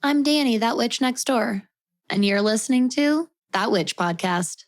I'm Danny, that witch next door, and you're listening to That Witch Podcast.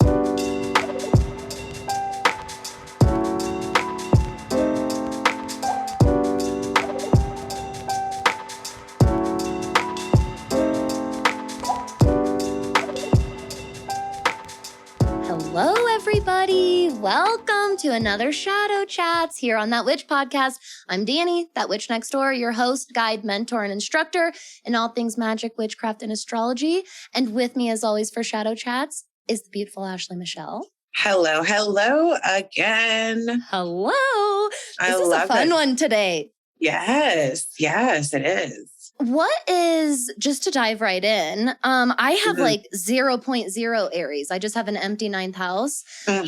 Hello, everybody. Welcome to another Shadow Chats here on That Witch Podcast. I'm Danny, that witch next door, your host, guide, mentor, and instructor in all things magic, witchcraft, and astrology. And with me, as always, for Shadow Chats is the beautiful Ashley Michelle. Hello again. Hello. This is a fun one today. Yes, it is. What is, just to dive right in, I have like 0.0 Aries. I just have an empty ninth house. I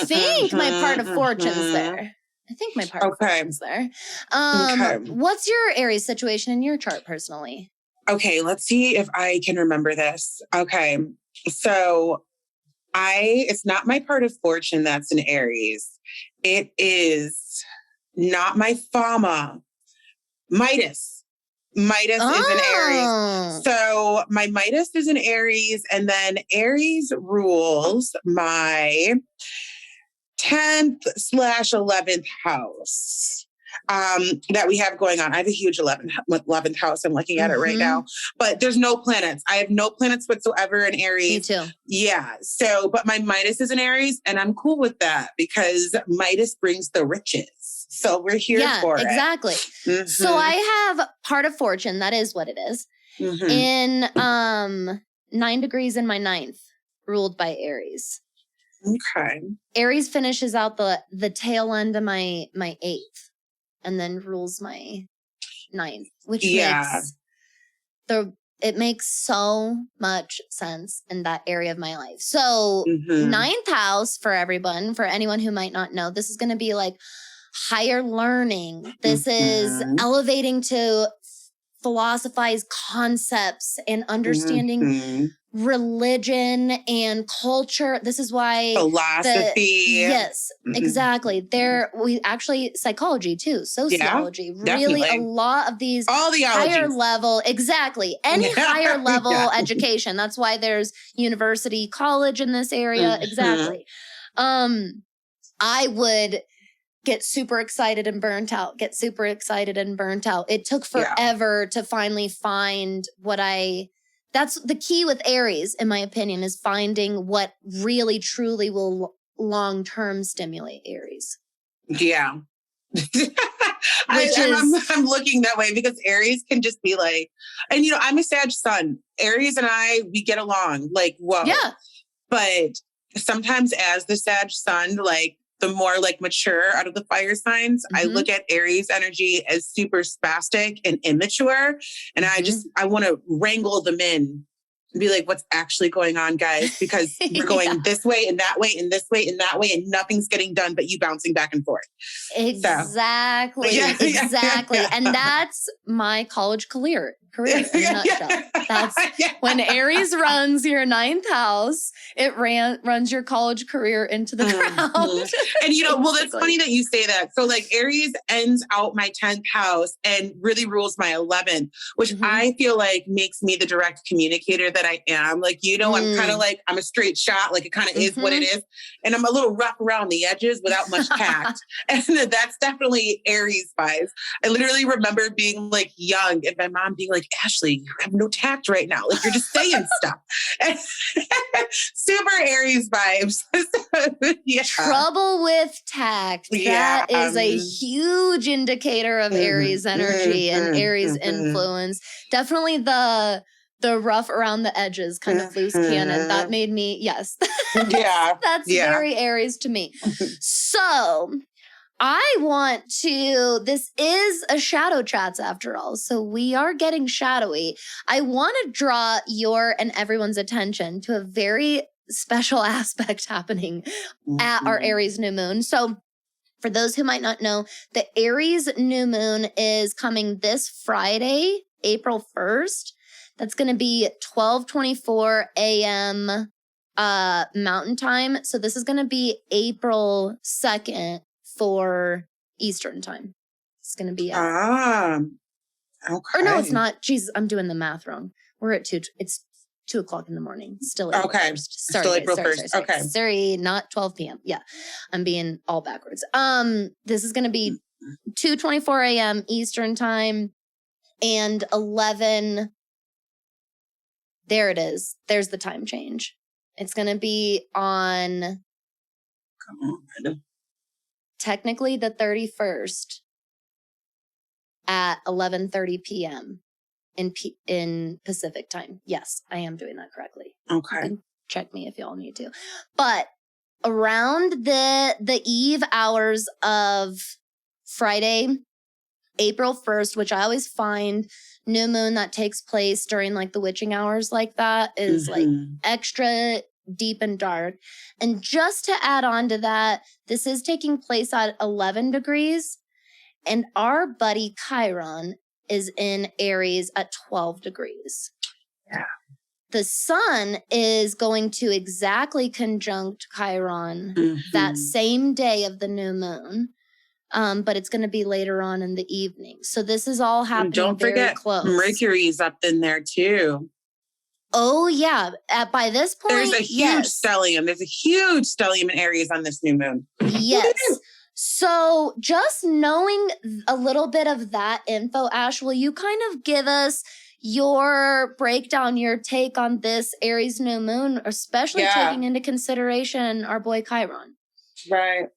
think my part of fortune's there. What's your Aries situation in your chart personally? Okay, let's see if I can remember this. Okay, so it's not my part of fortune that's in Aries. It is not my Fama. Midas is in Aries. So my Midas is in Aries, and then Aries rules my 10th/11th house that we have going on. I have a huge 11th house. I'm looking at it right now, but there's no planets. I have no planets whatsoever in Aries. Me too. Yeah. So, but my Midas is in Aries, and I'm cool with that because Midas brings the riches. So we're here for it. Exactly. So I have part of fortune. That is what it is. In 9 degrees in my ninth, ruled by Aries. Okay. Aries finishes out the tail end of my eighth, and then rules my ninth, which makes so much sense in that area of my life. So ninth house for everyone, for anyone who might not know, this is going to be like higher learning. This is elevating to philosophize concepts and understanding religion and culture. This is why philosophy. Yes, exactly. We actually psychology too, sociology. Yeah, really, a lot of these all the higher level. Exactly, any higher level education. That's why there's university, college in this area. Exactly. I would get super excited and burnt out. It took forever to finally find that's the key with Aries, in my opinion, is finding what really, truly will long-term stimulate Aries. Yeah. I'm looking that way because Aries can just be like, and I'm a Sag sun. Aries and we get along like, whoa. Yeah. But sometimes as the Sag sun, like, the more like mature out of the fire signs, I look at Aries energy as super spastic and immature. And I want to wrangle them in and be like, what's actually going on, guys? Because we're going this way and that way and this way and that way, and nothing's getting done but you bouncing back and forth. Exactly. So, exactly. And that's my college career in a nutshell. That's when Aries runs your ninth house, it runs your college career into the ground. And that's funny that you say that. So like Aries ends out my 10th house and really rules my 11th, which I feel like makes me the direct communicator that I am. Like, I'm kind of like, I'm a straight shot. Like it kind of is what it is. And I'm a little rough around the edges without much tact. And that's definitely Aries vibes. I literally remember being like young and my mom being like, Ashley, you have no tact right now. Like you're just saying stuff. Super Aries vibes. Trouble with tact. That is a huge indicator of Aries energy and Aries influence. Definitely the rough around the edges kind of loose cannon. That made me, yes. That's very Aries to me. So this is a Shadow Chats after all, so we are getting shadowy. I want to draw your and everyone's attention to a very special aspect happening at our Aries new moon. So for those who might not know, the Aries new moon is coming this Friday, April 1st. That's going to be 12:24 a.m. Mountain Time. So this is going to be April 2nd for Eastern Time. It's going to be Okay. Or no, it's not. Jeez, I'm doing the math wrong. We're at 2. It's 2:00 in the morning. Still April 1st. Sorry, Still guys. April Sorry, 1st. sorry. Okay. Sorry, not 12 p.m. Yeah, I'm being all backwards. This is going to be 2:24 a.m. Eastern time and 11. There it is. There's the time change. It's going to be on Come on. technically the 31st at 11:30 p.m. in Pacific time. Yes, I am doing that correctly. Okay. You can check me if y'all need to. But around the eve hours of Friday, April 1st, which I always find new moon that takes place during like the witching hours like that is like extra deep and dark. And just to add on to that, this is taking place at 11 degrees. And our buddy Chiron is in Aries at 12 degrees. Yeah. The sun is going to exactly conjunct Chiron that same day of the new moon. But it's going to be later on in the evening. So this is all happening Don't forget, close. Mercury's up in there too. Oh, yeah. By this point, there's a huge stellium. There's a huge stellium in Aries on this new moon. Yes. So just knowing a little bit of that info, Ash, will you kind of give us your breakdown, your take on this Aries new moon, especially taking into consideration our boy Chiron? Right.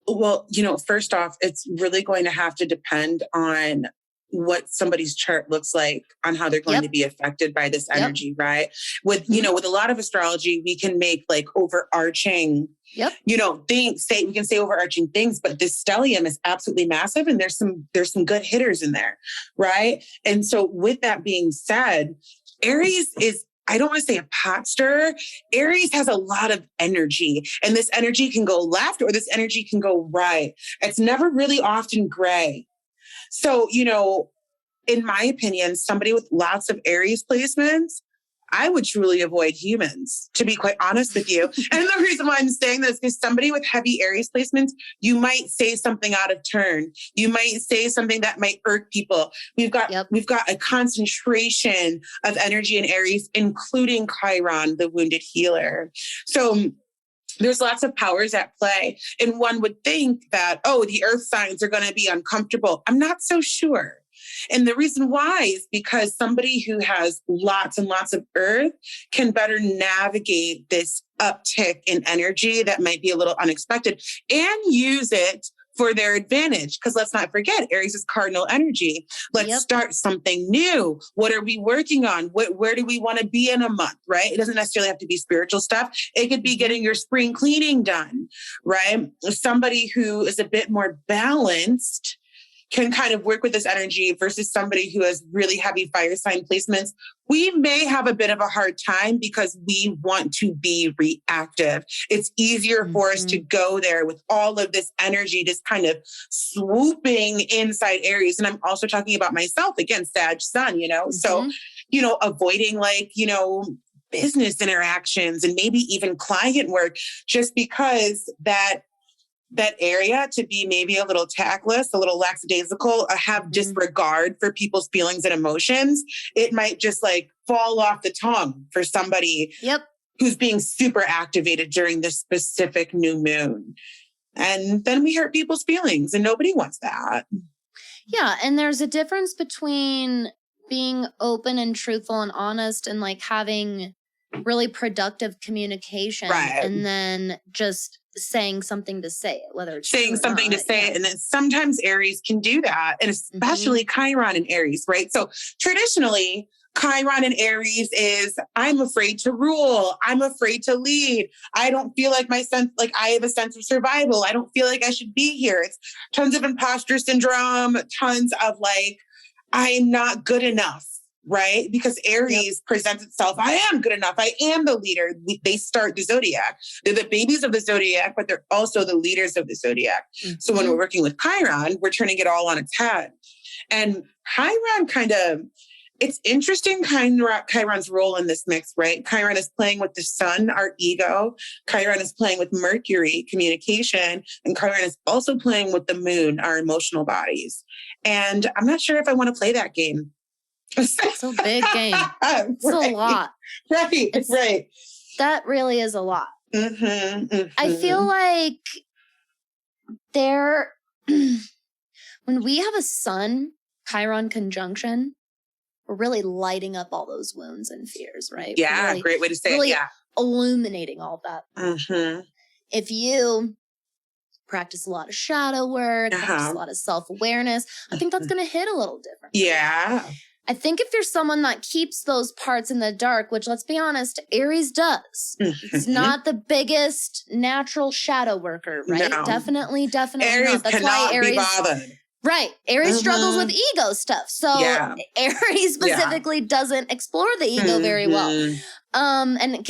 Well, first off, it's really going to have to depend on what somebody's chart looks like on how they're going to be affected by this energy, right? With, with a lot of astrology, we can make like overarching, things, we can say overarching things, but this stellium is absolutely massive. And there's some good hitters in there, right? And so with that being said, Aries is, I don't want to say a pot stirrer. Aries has a lot of energy, and this energy can go left or this energy can go right. It's never really often gray. So, in my opinion, somebody with lots of Aries placements, I would truly avoid humans, to be quite honest with you. And the reason why I'm saying this is somebody with heavy Aries placements, you might say something out of turn. You might say something that might irk people. We've got a concentration of energy in Aries, including Chiron, the wounded healer. So there's lots of powers at play. And one would think that, the earth signs are going to be uncomfortable. I'm not so sure. And the reason why is because somebody who has lots and lots of earth can better navigate this uptick in energy that might be a little unexpected and use it for their advantage. Because let's not forget, Aries is cardinal energy. Let's start something new. What are we working on? Where do we want to be in a month, right? It doesn't necessarily have to be spiritual stuff. It could be getting your spring cleaning done, right? Somebody who is a bit more balanced can kind of work with this energy versus somebody who has really heavy fire sign placements. We may have a bit of a hard time because we want to be reactive. It's easier for us to go there with all of this energy, just kind of swooping inside Aries. And I'm also talking about myself, again, Sag Sun, So, avoiding business interactions and maybe even client work, just because that area to be maybe a little tactless, a little lackadaisical, have disregard for people's feelings and emotions. It might just like fall off the tongue for somebody who's being super activated during this specific new moon. And then we hurt people's feelings and nobody wants that. Yeah. And there's a difference between being open and truthful and honest and like having really productive communication and then just saying something to say it, whether it's saying something to say it. And then sometimes Aries can do that. And especially Chiron and Aries, right? So traditionally, Chiron and Aries is, I'm afraid to rule. I'm afraid to lead. I don't feel like I have a sense of survival. I don't feel like I should be here. It's tons of imposter syndrome, tons of like, I'm not good enough. Right? Because Aries presents itself, I am good enough. I am the leader. They start the zodiac. They're the babies of the zodiac, but they're also the leaders of the zodiac. So when we're working with Chiron, we're turning it all on its head. And Chiron it's interesting, Chiron's role in this mix, right? Chiron is playing with the sun, our ego. Chiron is playing with Mercury, communication. And Chiron is also playing with the moon, our emotional bodies. And I'm not sure if I want to play that game. It's a big game. It's a lot. Right. That really is a lot. I feel like when we have a sun Chiron conjunction, we're really lighting up all those wounds and fears, right? Yeah, really, great way to say really it. Yeah. Illuminating all that. If you practice a lot of shadow work, practice a lot of self-awareness, I think that's going to hit a little different. Yeah. I think if you're someone that keeps those parts in the dark, which let's be honest, Aries does. It's not the biggest natural shadow worker, right? No. Definitely Aries not. That's cannot why Aries be bothered. Right. Aries struggles with ego stuff. So Aries specifically doesn't explore the ego very well. And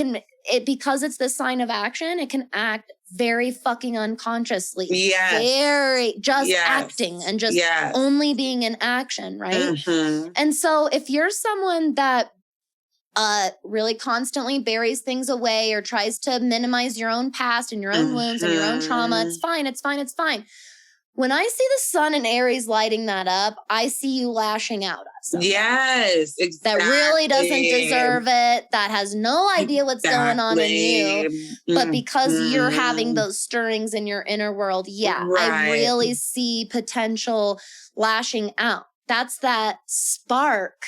because it's the sign of action, it can act very fucking unconsciously. Very just acting and just only being in action, right? And so if you're someone that really constantly buries things away or tries to minimize your own past and your own wounds and your own trauma, it's fine. When I see the sun in Aries lighting that up, I see you lashing out at someone. Yes, exactly. That really doesn't deserve it, that has no idea what's going on in you. But because you're having those stirrings in your inner world, I really see potential lashing out. That's that spark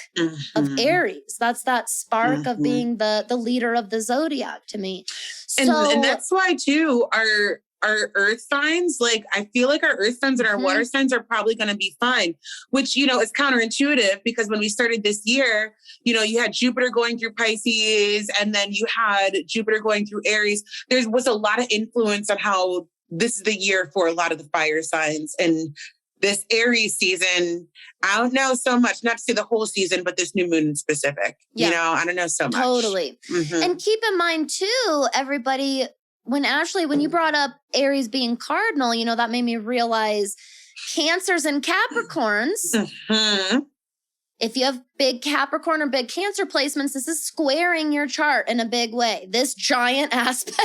of Aries. That's that spark of being the leader of the zodiac to me. So, and that's why too, our earth signs, like I feel like our earth signs and our water signs are probably going to be fine, which, is counterintuitive because when we started this year, you had Jupiter going through Pisces and then you had Jupiter going through Aries. There was a lot of influence on how this is the year for a lot of the fire signs. And this Aries season, I don't know so much, not to say the whole season, but this new moon in specific, I don't know so much. Totally. And keep in mind too, everybody, when you brought up Aries being cardinal, that made me realize Cancers and Capricorns. If you have big Capricorn or big Cancer placements, this is squaring your chart in a big way. This giant aspect,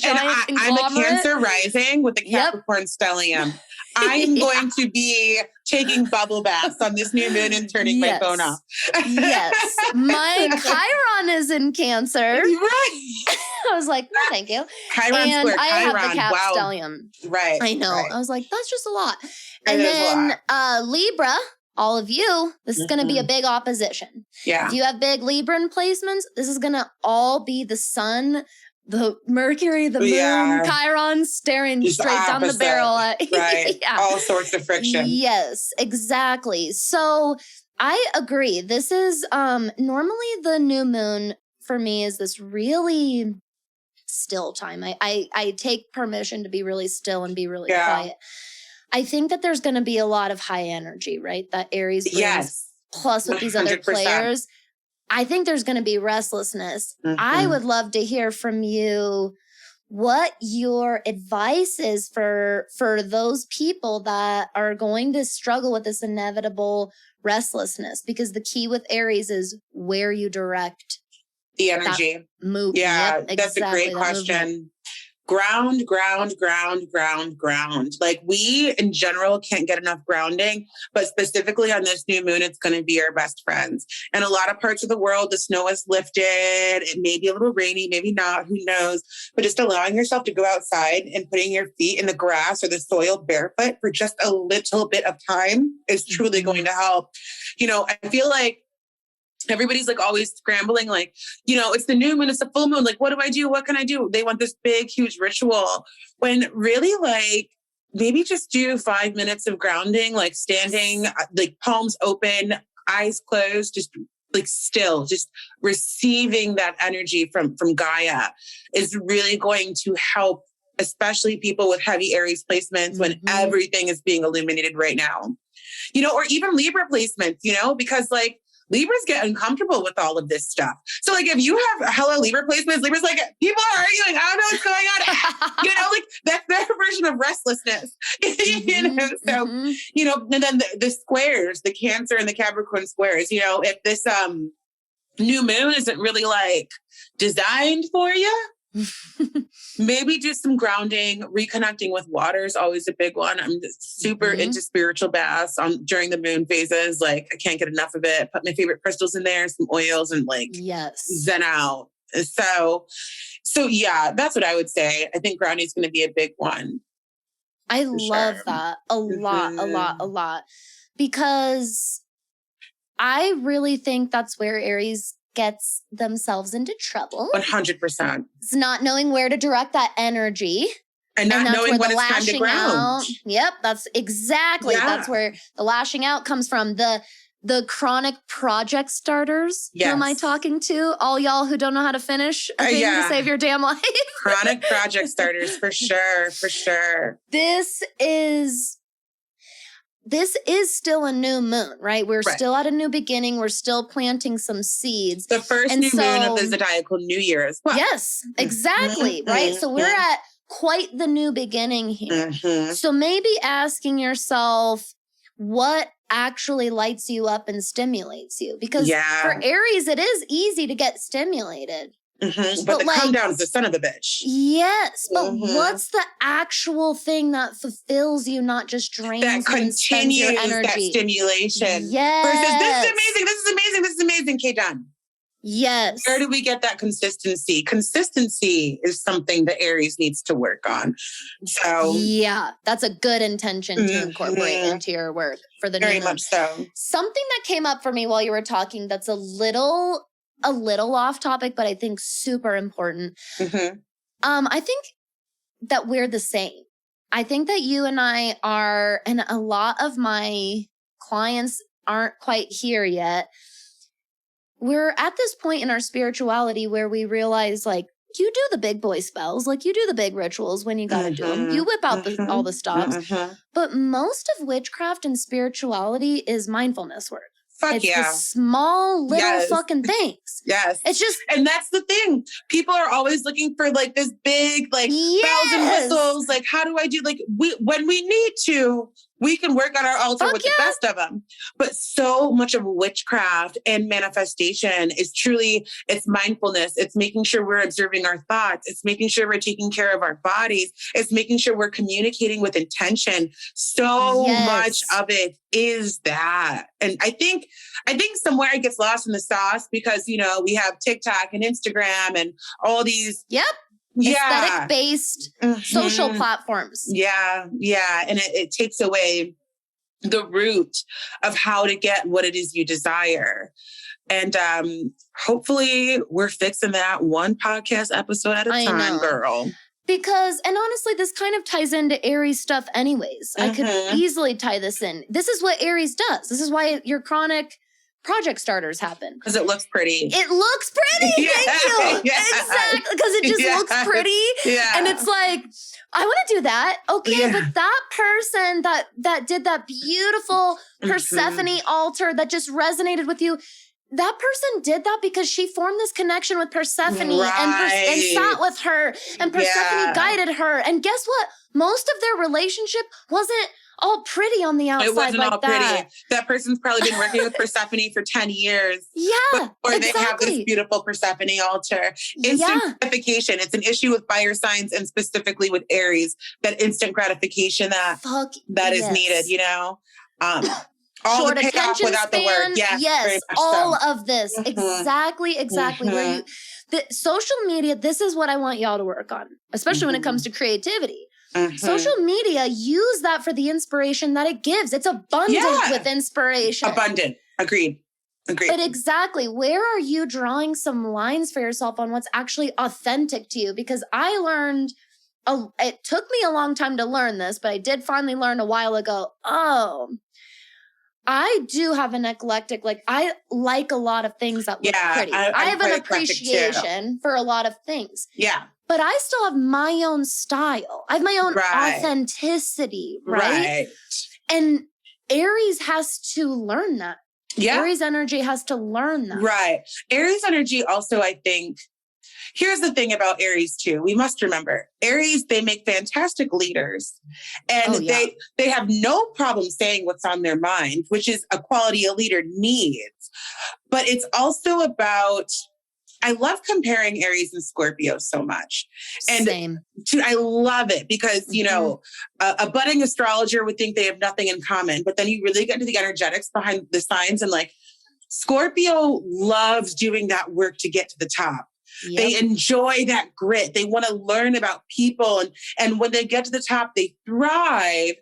conglomerate. I'm a Cancer rising with the Capricorn stellium. I'm going to be taking bubble baths on this new moon and turning my phone off. Yes. My Chiron is in Cancer. Right. I was like, no, thank you. Chiron and square, I Chiron. have the Cap stellium. Right. I know. Right. I was like, that's just a lot. And then Libra, all of you, this is going to be a big opposition. Yeah. If you have big Libran placements, this is going to all be the sun, the Mercury, the moon, Chiron staring just straight down the barrel. Right. All sorts of friction. Yes, exactly. So I agree. This is normally the new moon for me is this really still time. I take permission to be really still and be really quiet. I think that there's going to be a lot of high energy, right? That Aries brings, plus with 100%. These other players. I think there's going to be restlessness. I would love to hear from you what your advice is for those people that are going to struggle with this inevitable restlessness, because the key with Aries is where you direct the energy. Move. Yeah, exactly, that's a great question. Ground. Like we in general can't get enough grounding, but specifically on this new moon, it's going to be our best friends. And a lot of parts of the world, the snow has lifted. It may be a little rainy, maybe not, who knows, but just allowing yourself to go outside and putting your feet in the grass or the soil barefoot for just a little bit of time is truly going to help. I feel like everybody's like always scrambling, like, it's the new moon, it's the full moon. Like, what do I do? What can I do? They want this big, huge ritual when really like maybe just do 5 minutes of grounding, like standing, like palms open, eyes closed, just like still, just receiving that energy from Gaia is really going to help, especially people with heavy Aries placements when everything is being illuminated right now, or even Libra placements, because like, Libras get uncomfortable with all of this stuff. So like if you have hella Libra placements, Libra's like, people are arguing, I don't know what's going on. Like that's their version of restlessness. So, and then the squares, the Cancer and the Capricorn squares, if this new moon isn't really like designed for you, Maybe do some grounding. Reconnecting with water is always a big one. I'm super into spiritual baths during the moon phases. Like, I can't get enough of it. Put my favorite crystals in there, some oils, and like zen out. So yeah, that's what I would say. I think grounding is going to be a big one. I love that a lot, because I really think that's where Aries gets themselves into trouble. 100%. It's not knowing where to direct that energy. And not knowing when it's time to ground. Yep, that's exactly. Yeah. That's where the lashing out comes from. The chronic project starters. Yes. Who am I talking to? All y'all who don't know how to finish a thing to save your damn life. Chronic project starters, for sure. This is still a new moon, right? We're still at a new beginning. We're still planting some seeds. The first new moon of the zodiacal new year as well. Yes, exactly. Right. So we're at quite the new beginning here. So maybe asking yourself what actually lights you up and stimulates you. Because for Aries, it is easy to get stimulated. But the come down is the son of a bitch. Yes. But what's the actual thing that fulfills you, not just drains that you and spends your energy? That stimulation. Yes. Versus this is amazing, K-Don. Yes. Where do we get that consistency? Consistency is something that Aries needs to work on. So yeah, that's a good intention to incorporate into your work for the very much so. Something that came up for me while you were talking that's a little off topic, but I think super important. I think that we're the same. I think that you and I are, and a lot of my clients aren't quite here yet. We're at this point in our spirituality where we realize, like, you do the big boy spells, like you do the big rituals when you got to do them. You whip out all the stops. But most of witchcraft and spirituality is mindfulness work. It's the small little fucking things. It's just, and that's the thing. People are always looking for like this big, like bells and whistles. Like, how do I do? Like, when we need to, we can work on our altar with the best of them. But so much of witchcraft and manifestation is truly, it's mindfulness. It's making sure we're observing our thoughts. It's making sure we're taking care of our bodies. It's making sure we're communicating with intention. So much of it is that. And I think somewhere it gets lost in the sauce because, you know, we have TikTok and Instagram and all these aesthetic-based social platforms. And it takes away the root of how to get what it is you desire. And hopefully we're fixing that one podcast episode at a time, girl. Because, and honestly, this kind of ties into Aries stuff anyways. I could easily tie this in. This is what Aries does. This is why your chronic project starters happen. Because it looks pretty. It looks pretty. Thank you. Exactly. Because it just looks pretty. And it's like, I want to do that. Okay. But that person that did that beautiful Persephone altar that just resonated with you, that person did that because she formed this connection with Persephone and sat with her, and Persephone guided her. And guess what? Most of their relationship wasn't all pretty on the outside. It wasn't like all pretty. That person's probably been working with Persephone for 10 years. Or they have this beautiful Persephone altar. Instant gratification. It's an issue with fire signs and specifically with Aries, that instant gratification that is needed, you know? All short the payoff without span, the work. Yes, all of this. Exactly. Where the social media, this is what I want y'all to work on, especially when it comes to creativity. Social media, use that for the inspiration that it gives. It's abundant with inspiration. Abundant. Agreed. But exactly, where are you drawing some lines for yourself on what's actually authentic to you? Because I learned, it took me a long time to learn this, but I did finally learn a while ago. I do have an eclectic, like I like a lot of things that look pretty. I have an appreciation for a lot of things. But I still have my own style. I have my own authenticity, right? And Aries has to learn that. Aries energy has to learn that. Aries energy also, I think, here's the thing about Aries too. We must remember Aries, they make fantastic leaders and they have no problem saying what's on their mind, which is a quality a leader needs. But it's also about I love comparing Aries and Scorpio so much. And Same. I love it because, you know, a budding astrologer would think they have nothing in common, but then you really get into the energetics behind the signs, and like Scorpio loves doing that work to get to the top. Yep. They enjoy that grit. They want to learn about people. And when they get to the top, they thrive.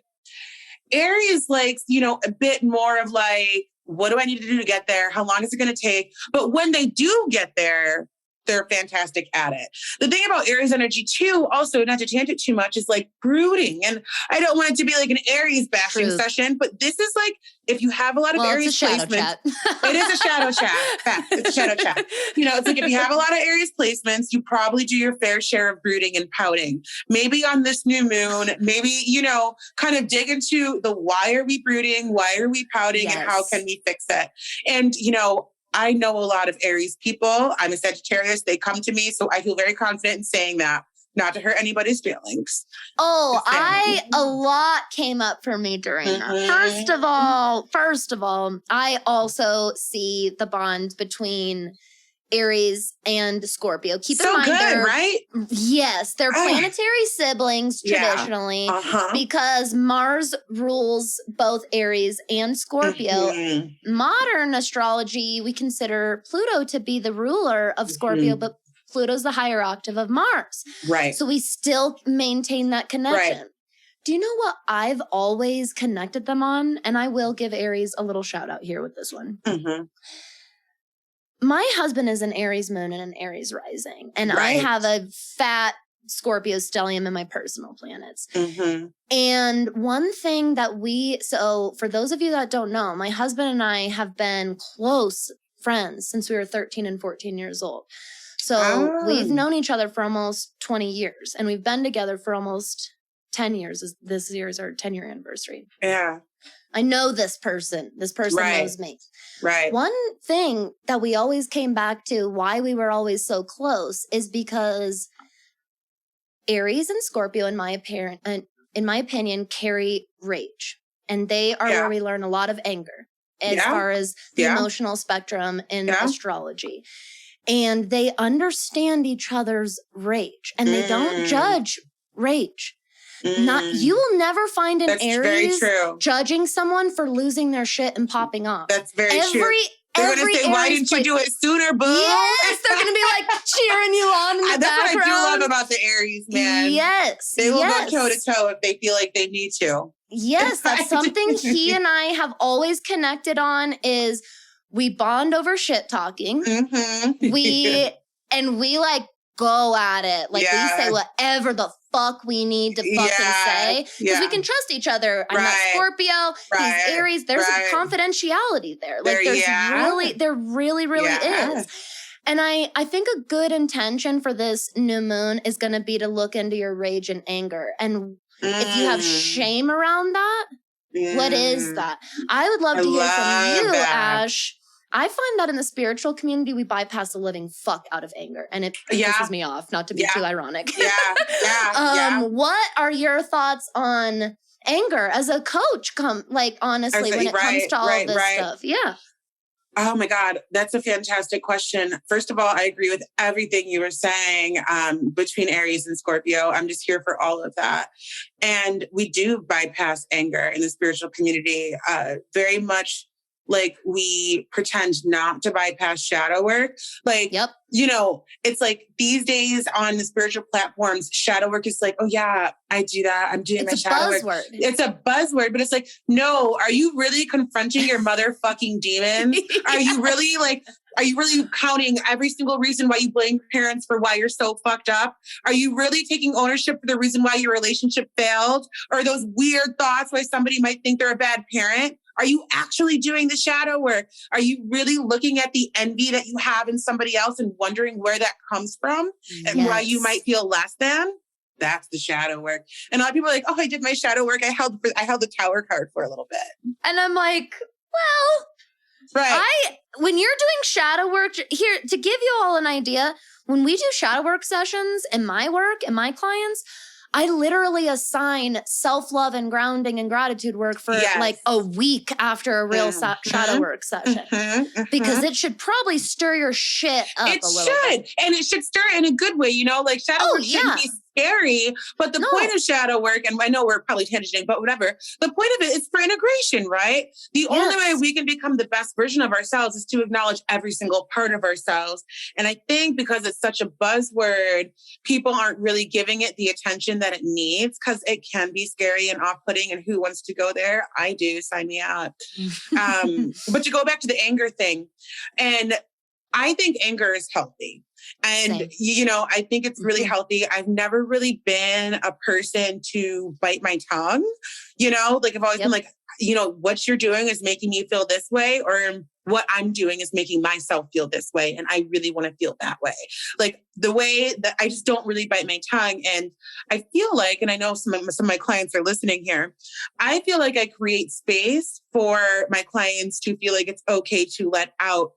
Aries likes, you know, a bit more of like, what do I need to do to get there? How long is it going to take? But when they do get there, they're fantastic at it. The thing about Aries energy too, also not to tangent too much, is like brooding. And I don't want it to be like an Aries bashing session, but this is like, if you have a lot of Aries placements, it is a shadow chat. Fact, it's a shadow chat. You know, it's like if you have a lot of Aries placements, you probably do your fair share of brooding and pouting. Maybe on this new moon, maybe, you know, kind of dig into the why are we brooding? Why are we pouting? Yes. And how can we fix it? And, you know, I know a lot of Aries people. I'm a Sagittarius. They come to me. So I feel very confident in saying that, not to hurt anybody's feelings. Oh, a lot came up for me during that. First of all, I also see the bond between Aries and Scorpio. Keep in mind, they're right? Yes, they're planetary siblings traditionally because Mars rules both Aries and Scorpio. Modern astrology, we consider Pluto to be the ruler of Scorpio, but Pluto's the higher octave of Mars. Right. So we still maintain that connection. Right. Do you know what I've always connected them on? And I will give Aries a little shout out here with this one. My husband is an Aries moon and an Aries rising, and I have a fat Scorpio stellium in my personal planets. And one thing that so for those of you that don't know, my husband and I have been close friends since we were 13 and 14 years old. So we've known each other for almost 20 years, and we've been together for almost 10 years. This year is our 10-year anniversary. Yeah. I know this person. This person knows me. Right. One thing that we always came back to why we were always so close is because Aries and Scorpio, in my opinion, carry rage. And they are where we learn a lot of anger as far as the emotional spectrum in astrology. And they understand each other's rage, and they don't judge rage. You will never find an Aries judging someone for losing their shit and popping off. That's very true. They're going to say, why didn't you do it sooner, boo? Yes, they're going to be like cheering you on in the background. That's what I do love about the Aries, man. Yes. They will go toe to toe if they feel like they need to. Yes, that's something he and I have always connected on is we bond over shit talking. We like go at it. Like we say whatever the fuck we need to fucking say because we can trust each other. I'm not Scorpio. He's Aries. There's a confidentiality there. Like there really is. And I think a good intention for this new moon is going to be to look into your rage and anger. And if you have shame around that, what is that? I would love to hear from you, Ash. I find that in the spiritual community, we bypass the living fuck out of anger. And it pisses me off, not to be too ironic. What are your thoughts on anger as a coach? Honestly, when it comes to all of this stuff. Yeah. Oh my God, that's a fantastic question. First of all, I agree with everything you were saying between Aries and Scorpio. I'm just here for all of that. And we do bypass anger in the spiritual community very much. Like we pretend not to bypass shadow work. Like, you know, it's like these days on the spiritual platforms, shadow work is like, oh yeah, I do that. I'm doing my shadow work. It's a buzzword, but it's like, no, are you really confronting your motherfucking demons? Are you really counting every single reason why you blame parents for why you're so fucked up? Are you really taking ownership for the reason why your relationship failed? Or those weird thoughts why somebody might think they're a bad parent? Are you actually doing the shadow work? Are you really looking at the envy that you have in somebody else and wondering where that comes from and why you might feel less than? That's the shadow work. And a lot of people are like, oh, I did my shadow work. I held the Tower card for a little bit. And I'm like, well, when you're doing shadow work, here, to give you all an idea, when we do shadow work sessions in my work and my clients, I literally assign self-love and grounding and gratitude work for like a week after a real shadow work session. Because it should probably stir your shit up a little bit. And it should stir in a good way, you know, like shadow work shouldn't be scary, but the point of shadow work, and I know we're probably tangenting, but whatever, the point of it is for integration, right? The only way we can become the best version of ourselves is to acknowledge every single part of ourselves. And I think because it's such a buzzword, people aren't really giving it the attention that it needs, because it can be scary and off-putting, and who wants to go there? I do, sign me up. But to go back to the anger thing, and I think anger is healthy. And, you know, I think it's really healthy. I've never really been a person to bite my tongue, you know, like I've always been like, you know, what you're doing is making me feel this way, or what I'm doing is making myself feel this way. And I really want to feel that way. Like the way that I just don't really bite my tongue. And I feel like, and I know some of my clients are listening here, I feel like I create space for my clients to feel like it's okay to let out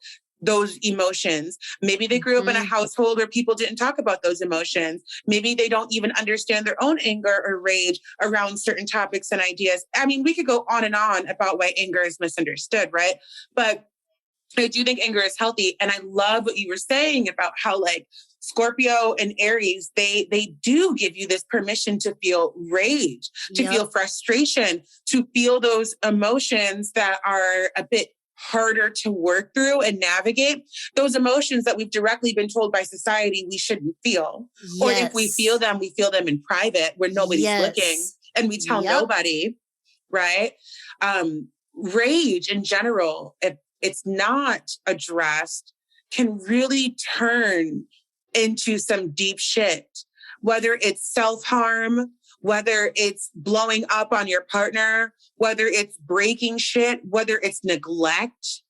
those emotions. Maybe they grew up in a household where people didn't talk about those emotions. Maybe they don't even understand their own anger or rage around certain topics and ideas. I mean, we could go on and on about why anger is misunderstood, right? But I do think anger is healthy. And I love what you were saying about how like Scorpio and Aries, they do give you this permission to feel rage, to feel frustration, to feel those emotions that are a bit harder to work through and navigate, those emotions that we've directly been told by society we shouldn't feel. Or if we feel them, we feel them in private where nobody's looking, and we tell nobody, right? Rage in general, if it's not addressed, can really turn into some deep shit, whether it's self-harm, whether it's blowing up on your partner, whether it's breaking shit, whether it's neglect.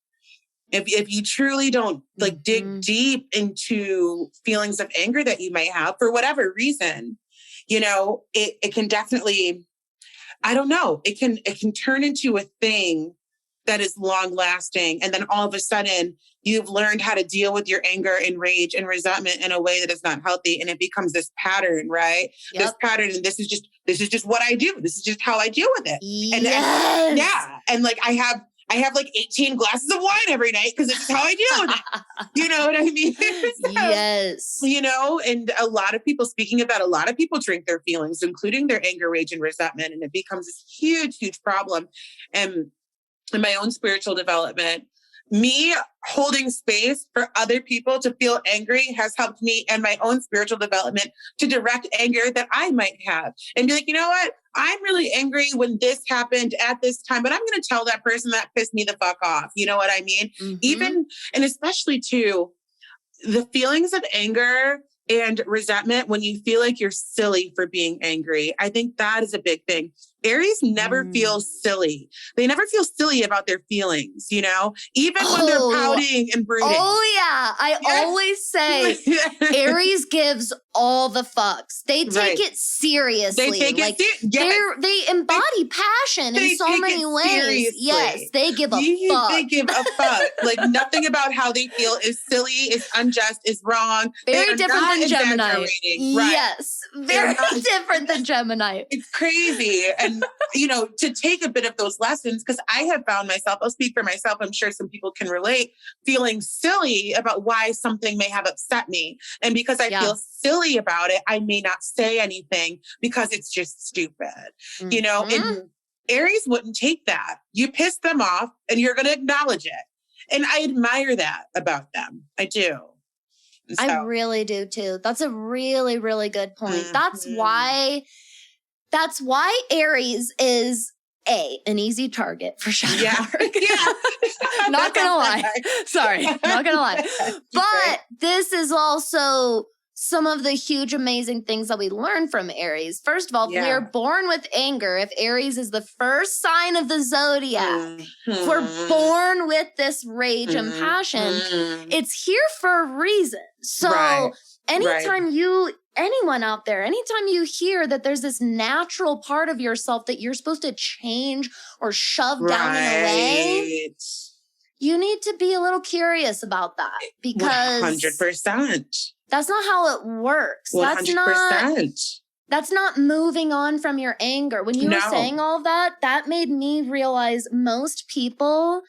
If you truly don't like dig deep into feelings of anger that you might have for whatever reason, you know, it can definitely, I don't know, it can turn into a thing that is long lasting. And then all of a sudden you've learned how to deal with your anger and rage and resentment in a way that is not healthy. And it becomes this pattern, right? This pattern. And this is just what I do. This is just how I deal with it. And like I have like 18 glasses of wine every night because it's how I deal with it. You know what I mean? So, you know, and a lot of people drink their feelings, including their anger, rage, and resentment. And it becomes this huge, huge problem. And in my own spiritual development, me holding space for other people to feel angry has helped me and my own spiritual development to direct anger that I might have and be like, you know what? I'm really angry when this happened at this time, but I'm going to tell that person that pissed me the fuck off. You know what I mean? Even, and especially too, the feelings of anger and resentment when you feel like you're silly for being angry. I think that is a big thing. Aries never feels silly. They never feel silly about their feelings, you know, even when they're pouting and brooding. I always say Aries gives all the fucks. They take it seriously. They embody passion in so many ways. Seriously. Yes, they give a fuck. They give a fuck. Like nothing about how they feel is silly, is unjust, is wrong. Very different than Gemini. Right. Yes, very different than Gemini. It's crazy. And, you know, to take a bit of those lessons, because I have found myself, I'll speak for myself, I'm sure some people can relate, feeling silly about why something may have upset me. And because I feel silly about it, I may not say anything because it's just stupid, you know, and Aries wouldn't take that. You piss them off and you're going to acknowledge it. And I admire that about them. I do. So. I really do too. That's a really, really good point. That's why Aries is an easy target for shadow work. Not gonna lie. Sorry, not gonna lie. But this is also some of the huge, amazing things that we learn from Aries. First of all, we are born with anger. If Aries is the first sign of the zodiac, we're born with this rage and passion. It's here for a reason. So anytime anyone out there, anytime you hear that there's this natural part of yourself that you're supposed to change or shove down in a way, you need to be a little curious about that because 100%. That's not how it works. 100%. That's not moving on from your anger. When you were saying all of that, that made me realize most people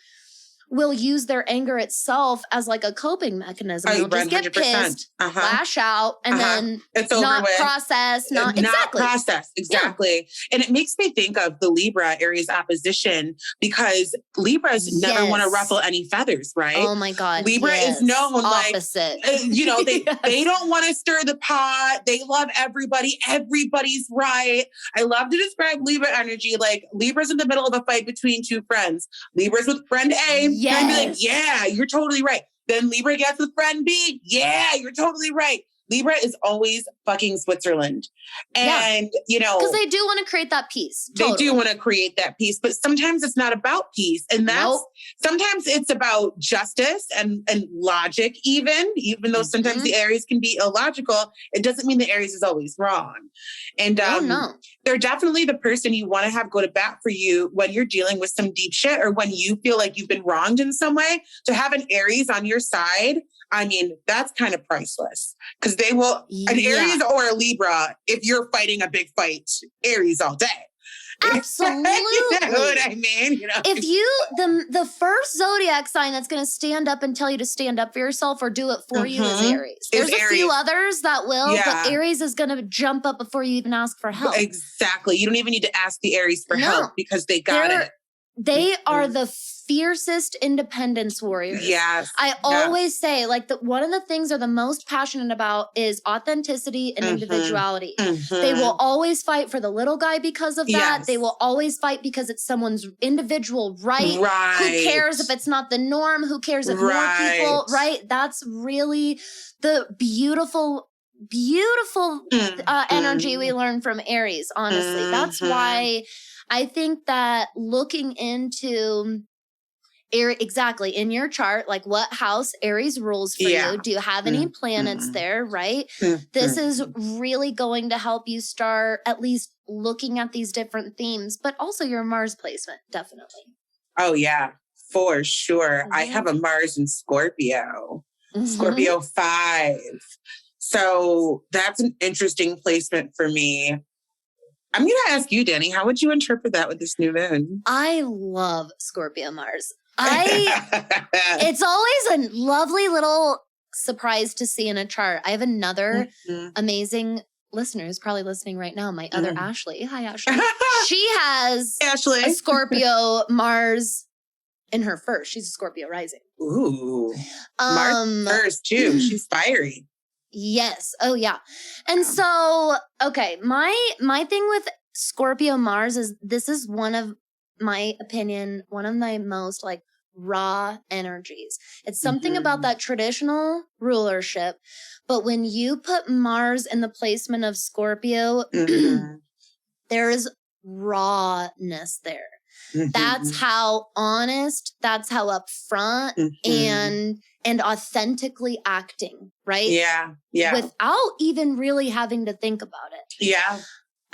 will use their anger itself as like a coping mechanism. They'll just get pissed, lash out, and then it's not over with. Process, not process. Exactly. Yeah. And it makes me think of the Libra Aries opposition, because Libras never want to ruffle any feathers, right? Oh my God. Libra is known opposite. They don't want to stir the pot. They love everybody. Everybody's right. I love to describe Libra energy like Libra's in the middle of a fight between two friends. Libra's with friend A. Yes. And be like, yeah, you're totally right. Then Libra gets with friend B. Yeah, you're totally right. Libra is always fucking Switzerland. And, because they do want to create that peace. They do want to create that peace, but sometimes it's not about peace. And that's sometimes it's about justice and logic, even though sometimes the Aries can be illogical. It doesn't mean the Aries is always wrong. And they're definitely the person you want to have go to bat for you when you're dealing with some deep shit, or when you feel like you've been wronged in some way. To have an Aries on your side, I mean, that's kind of priceless, because they will, an Aries or a Libra, if you're fighting a big fight, Aries all day. Absolutely. You know what I mean? If the first zodiac sign that's going to stand up and tell you to stand up for yourself or do it for you is Aries. There's a few others that will, but Aries is going to jump up before you even ask for help. Exactly. You don't even need to ask the Aries for help, because they got it. They are the fiercest independence warriors. Yes. I always say, like, one of the things they're the most passionate about is authenticity and individuality. They will always fight for the little guy because of that. Yes. They will always fight because it's someone's individual right. Who cares if it's not the norm? Who cares if more people, right? That's really the beautiful energy we learn from Aries, honestly. That's why I think that looking into exactly in your chart, like what house Aries rules for you. Do you have any planets there, right? This is really going to help you start at least looking at these different themes, but also your Mars placement, definitely. Oh, yeah, for sure. I have a Mars in Scorpio, Scorpio 5. So that's an interesting placement for me. I'm going to ask you, Danny, how would you interpret that with this new moon? I love Scorpio Mars. It's always a lovely little surprise to see in a chart. I have another amazing listener who's probably listening right now, my other Ashley. Hi, Ashley. She has a Scorpio Mars in her first. She's a Scorpio rising. Ooh. Mars first, too. She's fiery. Yes. Oh, yeah. And so, okay, my thing with Scorpio Mars is this is one of my opinion, one of my most like raw energies. It's something about that traditional rulership. But when you put Mars in the placement of Scorpio, there is rawness there. That's how honest, that's how upfront and authentically acting, right? Yeah. Without even really having to think about it. Yeah.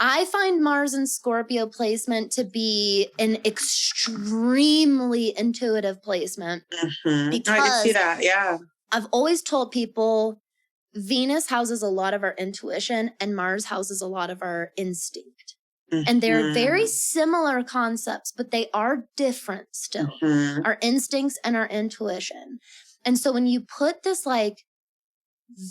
I find Mars and Scorpio placement to be an extremely intuitive placement. I can see that, yeah. I've always told people Venus houses a lot of our intuition and Mars houses a lot of our instinct. And they're very similar concepts, but they are different still. Our instincts and our intuition. And so when you put this like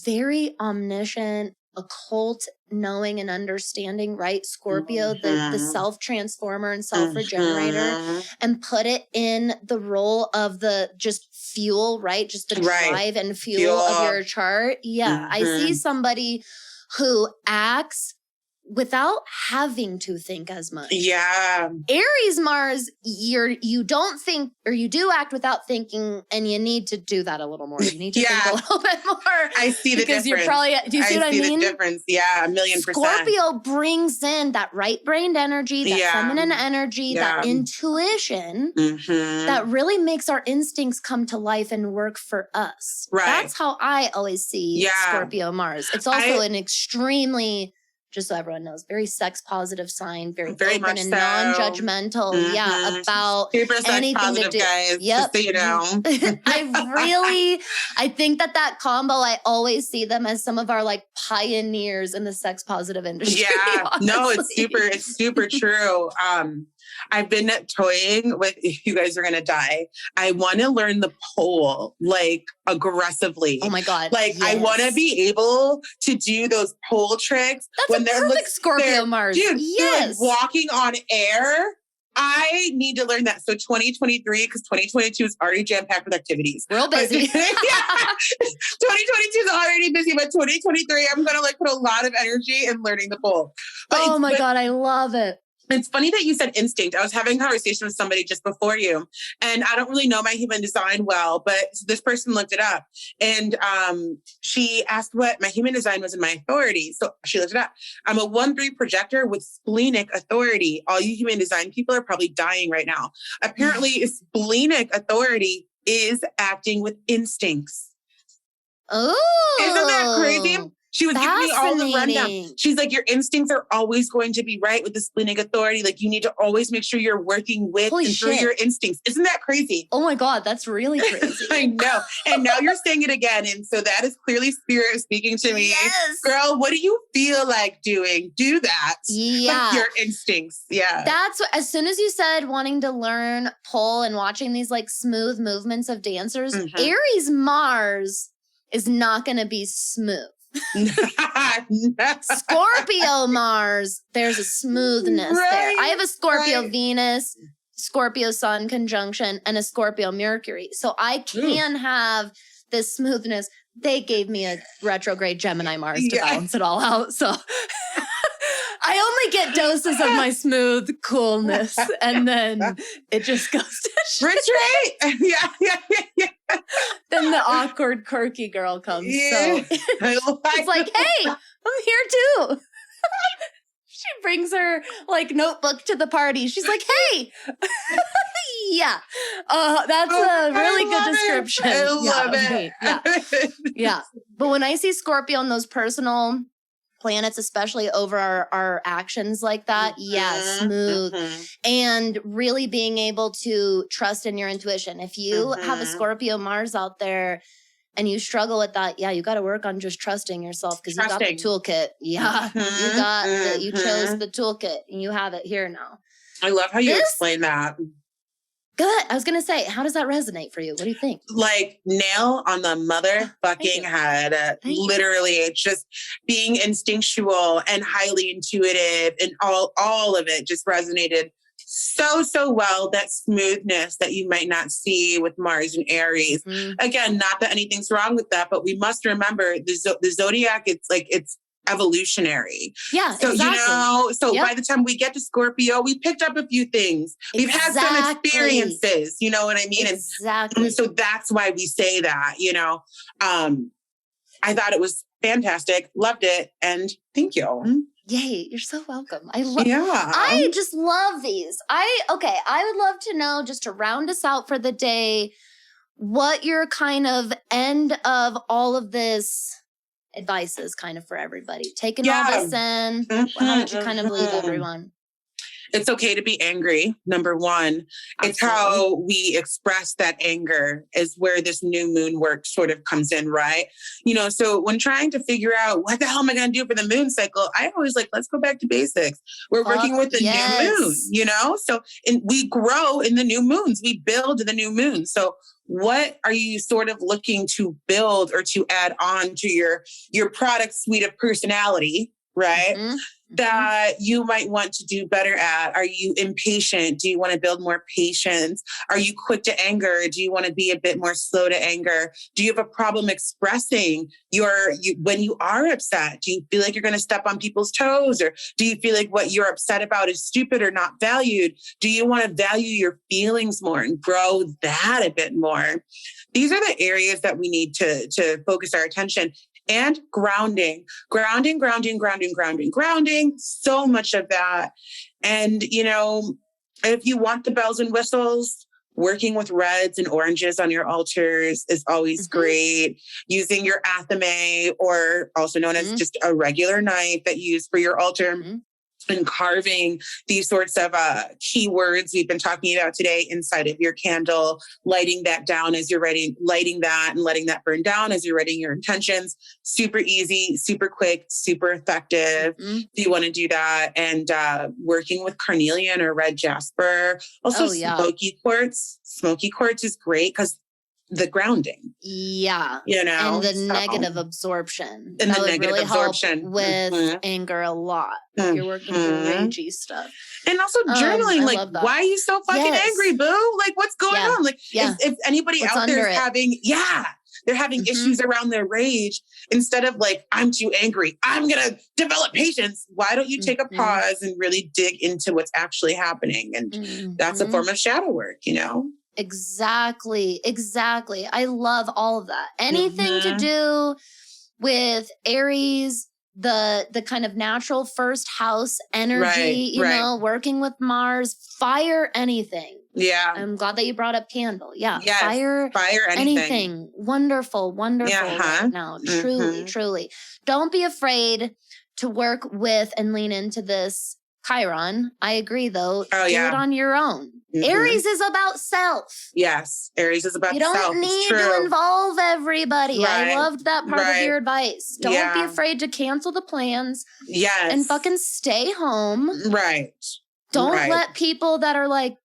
very omniscient, occult knowing and understanding, right? Scorpio, the self-transformer and self-regenerator, and put it in the role of the just fuel, right? Just the drive and fuel of your chart. Yeah. I see somebody who acts without having to think as much. Yeah. Aries Mars, you don't think, or you do act without thinking, and you need to do that a little more. You need to think a little bit more. I see the difference. Because you're probably, do you see what I mean? I see the difference. Yeah, 1,000,000%. Scorpio brings in that right-brained energy, that feminine energy, that intuition that really makes our instincts come to life and work for us. Right. That's how I always see Scorpio Mars. It's also an extremely just so everyone knows, very sex positive sign, very open much and so. non-judgmental. Yeah, about super sex anything positive, to do. guys. Yep. Just so you know. I think that combo, I always see them as some of our like pioneers in the sex positive industry. Yeah, honestly. no, it's super true. I've been toying with, you guys are going to die. I want to learn the pole like aggressively. Oh my God. Like yes. I want to be able to do those pole tricks. That's when a they're perfect Scorpio Mars. Dude, yes. they're like walking on air. I need to learn that. So 2023, because 2022 is already jam-packed with activities. Real busy. 2022 is already busy, but 2023, I'm going to like put a lot of energy in learning the pole. Oh my God, I love it. It's funny that you said instinct. I was having a conversation with somebody just before you, and I don't really know my human design well, but this person looked it up, and she asked what my human design was in my authority. So she looked it up. I'm a 1-3 projector with splenic authority. All you human design people are probably dying right now. Apparently, splenic authority is acting with instincts. Oh, isn't that crazy? She was giving me all the rundown. She's like, your instincts are always going to be right with the splenic authority. Like you need to always make sure you're working with and through your instincts. Isn't that crazy? Oh my God, that's really crazy. I know. And now you're saying it again. And so that is clearly spirit speaking to me. Yes. Girl, what do you feel like doing? Do that. Yeah. Like your instincts. Yeah. That's what, as soon as you said wanting to learn pole and watching these like smooth movements of dancers, Aries Mars is not going to be smooth. Scorpio Mars, there's a smoothness there. I have a Scorpio Venus, Scorpio Sun conjunction, and a Scorpio Mercury. So I can have this smoothness. They gave me a retrograde Gemini Mars to balance it all out. So I only get doses of my smooth coolness, and then it just goes to shit. Right? Yeah. Then the awkward, quirky girl comes. Yeah. So it's like, hey, I'm here too. She brings her like notebook to the party. She's like, hey. Yeah. That's a really good description. I love it. Yeah. But when I see Scorpio and those personal planets, especially over our actions like that, smooth. And really being able to trust in your intuition. If you have a Scorpio Mars out there and you struggle with that, you got to work on just trusting yourself because you got the toolkit. You chose the toolkit and you have it here now. I love how you explain that. Good. I was going to say, how does that resonate for you? What do you think? Like nail on the motherfucking head. Literally, it's just being instinctual and highly intuitive, and all of it just resonated so well. That smoothness that you might not see with Mars and Aries. Again, not that anything's wrong with that, but we must remember the zodiac. It's evolutionary. Yeah. So, by the time we get to Scorpio, we picked up a few things. We've had some experiences, you know what I mean? Exactly. And so that's why we say that, I thought it was fantastic. Loved it. And thank you. Yay. You're so welcome. I just love these. I would love to know, just to round us out for the day, what your kind of end of all of this advice is kind of for everybody. Taking all this in, how would you kind of leave everyone? It's okay to be angry, number one. Absolutely. It's how we express that anger is where this new moon work sort of comes in, right? So when trying to figure out what the hell am I going to do for the moon cycle, I always let's go back to basics. We're working with the new moon, So we grow in the new moons. We build the new moon. So what are you sort of looking to build or to add on to your product suite of personality, right? That you might want to do better at? Are you impatient? Do you want to build more patience? Are you quick to anger? Do you want to be a bit more slow to anger? Do you have a problem expressing when you are upset? Do you feel like you're going to step on people's toes? Or do you feel like what you're upset about is stupid or not valued? Do you want to value your feelings more and grow that a bit more? These are the areas that we need to focus our attention. And grounding. So much of that. And, if you want the bells and whistles, Working with reds and oranges on your altars is always great. Using your athame, or also known as just a regular knife that you use for your altar. And carving these sorts of keywords we've been talking about today inside of your candle, lighting that down as you're writing, lighting that and letting that burn down as you're writing your intentions. Super easy, super quick, super effective. If you want to do that. And working with carnelian or red jasper. Also smoky quartz. Smoky quartz is great because the grounding. Yeah. You know, and the negative absorption. And that the would negative really absorption. help with anger a lot. If you're working through ragey stuff. And also journaling, like, why are you so fucking angry, boo? Like, what's going on? Like, if anybody out there is having, they're having issues around their rage, instead of like, I'm too angry, I'm going to develop patience. Why don't you take a pause and really dig into what's actually happening? And that's a form of shadow work, you know? Exactly. I love all of that. Anything to do with Aries, the kind of natural first house energy, you know, working with Mars, fire anything. Yeah. I'm glad that you brought up candle. Yeah. Yes, fire anything. Wonderful right now. Truly. Don't be afraid to work with and lean into this Chiron. I agree, though. Do it on your own. Aries is about self. Yes, Aries is about self. You don't need to involve everybody. I loved that part of your advice. Don't be afraid to cancel the plans. Yes. And fucking stay home. Right. Don't let people that are like,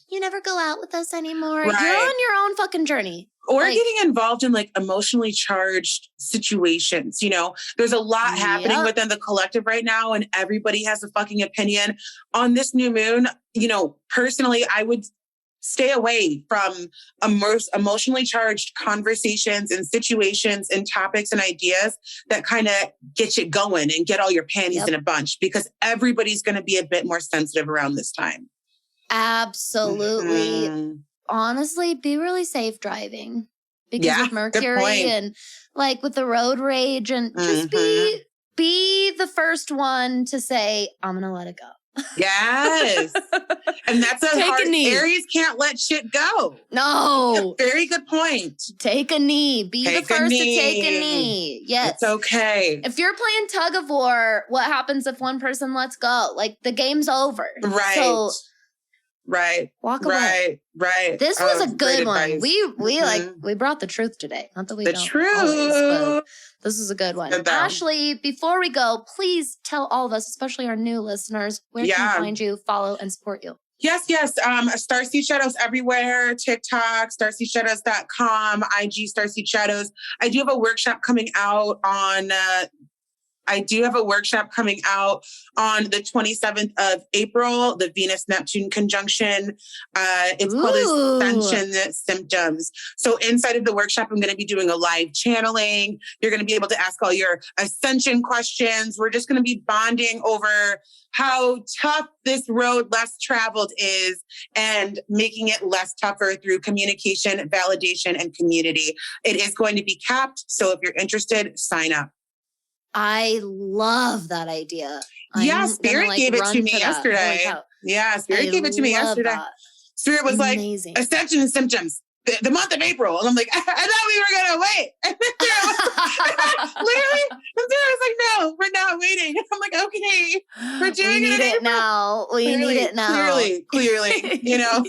you never go out with us anymore. You're on your own fucking journey. Or getting involved in like emotionally charged situations. You know, there's a lot happening within the collective right now, and everybody has a fucking opinion on this new moon. You know, personally, I would stay away from emotionally charged conversations and situations and topics and ideas that kind of get you going and get all your panties in a bunch, because everybody's going to be a bit more sensitive around this time. Absolutely. Honestly, be really safe driving, because with Mercury and like with the road rage, and just be the first one to say, I'm going to let it go. Yes. And that's a hard, Aries can't let shit go. No. Very good point. Take a knee. Be the first to take a knee. Yes. It's okay. If you're playing tug of war, what happens if one person lets go? Like, the game's over. Right. So, walk away. Right. This was a good one. We brought the truth today. Not that we don't always, but this is a good one. Ashley, before we go, please tell all of us, especially our new listeners, where can we find you, follow, and support you? Yes. StarSeedShadows everywhere. TikTok, StarSeedShadows.com, IG, StarSeedShadows. I do have a workshop coming out on the 27th of April, the Venus-Neptune conjunction. It's called Ascension Symptoms. So inside of the workshop, I'm going to be doing a live channeling. You're going to be able to ask all your ascension questions. We're just going to be bonding over how tough this road less traveled is, and making it less tougher through communication, validation, and community. It is going to be capped. So if you're interested, sign up. I love that idea. Spirit gave it to me yesterday. Spirit gave it to me yesterday. Spirit was like, Ascension Symptoms, the month of April. And I'm like, I thought we were going to wait. And then Sarah was like, no, we're not waiting. I'm like, okay, we're doing it now. We need it now. Clearly, you know.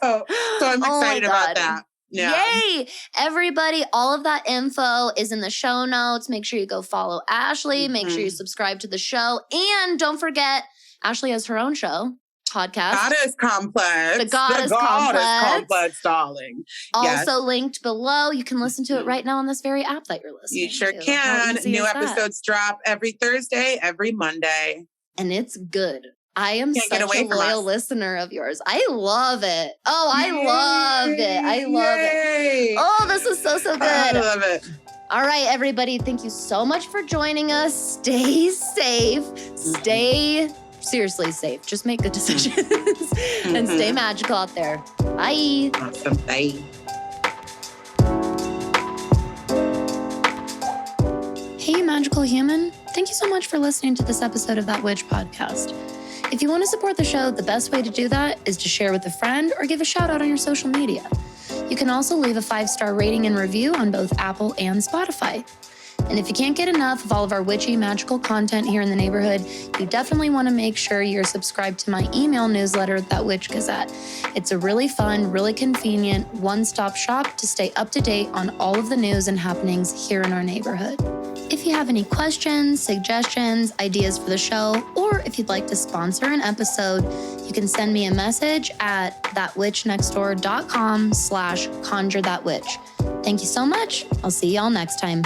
So I'm excited about that. Yeah. Yay! Everybody, all of that info is in the show notes. Make sure you go follow Ashley. Make sure you subscribe to the show. And don't forget, Ashley has her own show, podcast. Goddess Complex. The Goddess Complex, darling. Also linked below. You can listen to it right now on this very app that you're listening to. You sure can. New episodes drop every Thursday, every Monday. And it's good. I am such a loyal listener of yours. I love it. Oh, I love it. Oh, this is so good. I love it. All right, everybody. Thank you so much for joining us. Stay safe. Stay seriously safe. Just make good decisions and stay magical out there. Bye. Awesome. Bye. Hey, magical human. Thank you so much for listening to this episode of That Witch Podcast. If you want to support the show, the best way to do that is to share with a friend or give a shout out on your social media. You can also leave a 5-star rating and review on both Apple and Spotify. And if you can't get enough of all of our witchy, magical content here in the neighborhood, you definitely want to make sure you're subscribed to my email newsletter, That Witch Gazette. It's a really fun, really convenient, one-stop shop to stay up to date on all of the news and happenings here in our neighborhood. If you have any questions, suggestions, ideas for the show, or if you'd like to sponsor an episode, you can send me a message at thatwitchnextdoor.com/conjurethatwitch. Thank you so much. I'll see y'all next time.